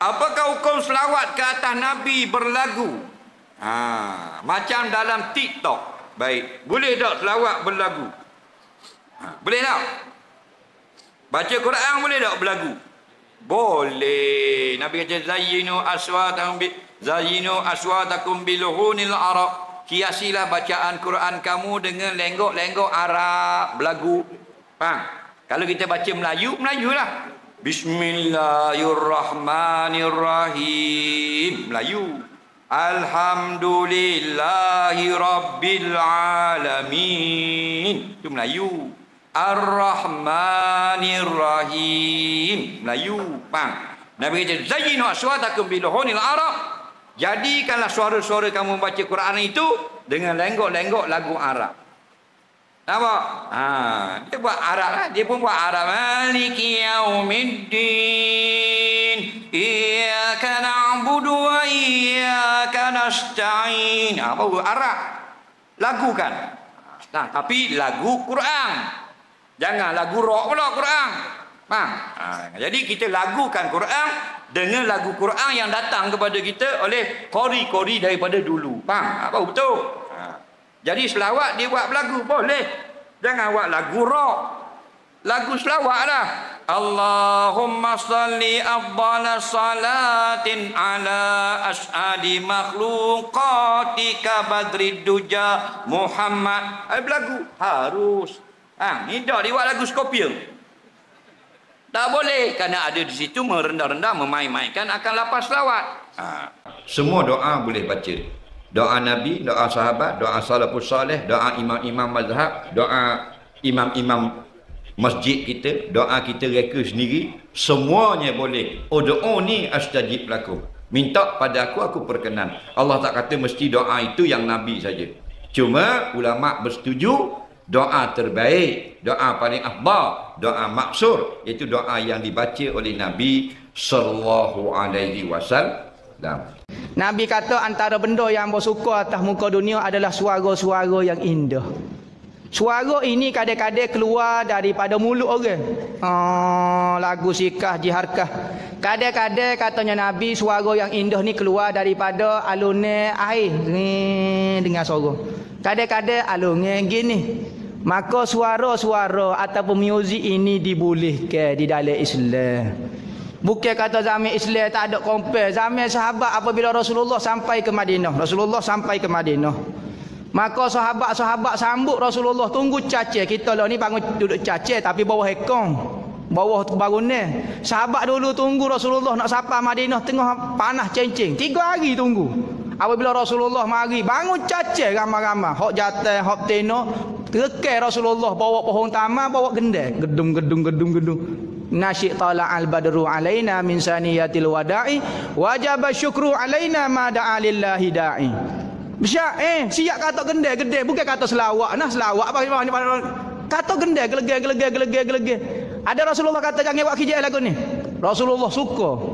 Apakah hukum selawat ke atas Nabi berlagu? Macam dalam TikTok. Baik, boleh tak selawat berlagu? Boleh tak? Baca Quran boleh tak berlagu? Boleh. Nabi kata zayyinu aswatakum biluhunil Arab. Hiasilah bacaan Quran kamu dengan lenggok-lenggok Arab, berlagu. Faham? Kalau kita baca Melayu, Melayulah. Bismillahirrahmanirrahim, Melayu. Alhamdulillahi rabbil alamin, itu Melayu. Ar-Rahmanir-Rahim, Melayu. Faham? Nabi kata zayyinu aswatakum biluhunil Arab. Jadikanlah suara-suara kamu baca Quran itu dengan lenggok-lenggok lagu Arab. Nampak? Dia buat Arab lah. Dia pun buat Arab. Maliki yaumiddin, iyyaka na'budu wa iyyaka nasta'in. Baru Arab. Lagu kan? Nah, tapi lagu Quran. Jangan lagu rock pula Quran. Faham? Jadi kita lagukan Quran dengan lagu Quran yang datang kepada kita oleh qori-qori daripada dulu. Faham? Apa betul? Jadi selawat dia buat berlagu boleh. Jangan buat lagu rock. Lagu selawat lah. Allahumma salli afdala salatin ala as'adi makhluqatika badrid duja Muhammad. Berlagu harus. Ni dah dia buat lagu Scorpion. Tak boleh, kerana ada di situ merendah-rendah, memain-mainkan akan lapas selawat. Semua doa boleh baca. Doa Nabi, doa sahabat, doa salafus salih, doa imam-imam mazhab, doa imam-imam masjid kita, doa kita reka sendiri, semuanya boleh. Ud'uni astajib lakum. Minta pada aku perkenan. Allah tak kata mesti doa itu yang Nabi saja. Cuma ulama bersetuju doa terbaik, doa paling afdal, doa maksur, iaitu doa yang dibaca oleh Nabi sallallahu alaihi wasallam. Nabi kata antara benda yang bersuka atas muka dunia adalah suara-suara yang indah. Suara ini kadang-kadang keluar daripada mulut orang. Lagu sikah, jiharkah. Kadang-kadang katanya Nabi, suara yang indah ni keluar daripada alunnya air. Dengan suara. Kadang-kadang alunnya gini. Maka suara-suara ataupun muzik ini dibolehkan di dalam Islam. Bukan kata zaman Islam tak ada compare. Zaman sahabat apabila Rasulullah sampai ke Madinah. Maka sahabat-sahabat sambut Rasulullah, tunggu cacah. Kita lah ni bangun duduk cacah tapi bawah ekong. Bawah bangunan. Sahabat dulu tunggu Rasulullah nak sampai Madinah tengah panas cencing. 3 hari tunggu. Apabila Rasulullah mari bangun cacah ramai-ramai. Hok jatah, hok teno. Terekai Rasulullah bawa pohon tamar, bawa gendai. Gedung. Nasyik tala'al badru alaina min saniyatil wada'i wajaba syukru alaina ma da'a lillahi da'i. Siap kata gendai bukan kata selawat. Selawat apa kata gendai gelegek. Ada Rasulullah kata jangan buat kijai lagu ni. Rasulullah suka.